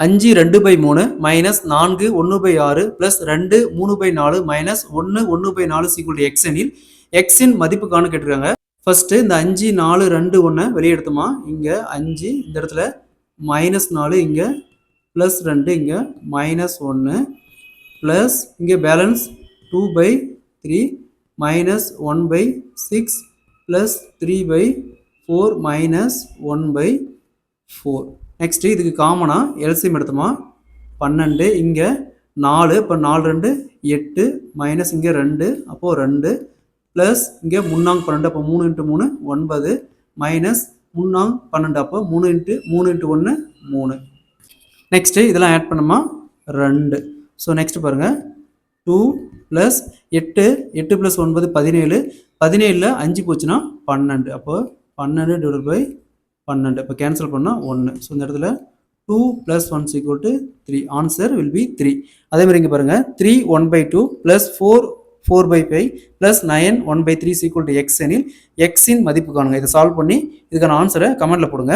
5 2/3 minus 4 1/6 plus 2 3/4 minus 1 1/4 equal to X எனில் எக்ஸின் மதிப்பு காண கேட்டிருக்காங்க. ஃபர்ஸ்ட் இந்த 5 4 2 1 வெளியே எடுத்தோமா, இங்க 5 இந்த இடத்துல -4, இங்க +2, இங்க -1 பிளஸ் இங்க பேலன்ஸ் 2/3 -1/6 பிளஸ் 3/4 -1/4. நெக்ஸ்ட் இதுக்கு காமனா எல்சிஎம் எடுத்தோமா 12, இங்க 4, இப்போ 4 2 8 மைனஸ் இங்க 2, அப்போ 2 பிளஸ் இங்க 3 12, அப்போ 3 × 3 9 மைனஸ் 3 12, அப்போ 3 × 1 3. நெக்ஸ்ட் இதெல்லாம் ஆட் பண்ணுமா 2. ஸோ நெக்ஸ்ட் பாருங்க 2 பிளஸ் 8 8 பிளஸ் 9 17, 17ல் 5 போச்சுன்னா 12, அப்போ 12/12, இப்போ கேன்சல் பண்ணால் 1. ஸோ இந்த இடத்துல 2 + 1 = 3. Answer will be 3. அதே மாதிரி இங்கே பாருங்க 3 1/2 ப்ளஸ் 4 4/5 ப்ளஸ் 9 1/3 = x எனில் எக்ஸின் மதிப்பு காணுங்க. இதை சால்வ் பண்ணி இதுக்கான ஆன்சரை கமெண்ட்ல போடுங்க.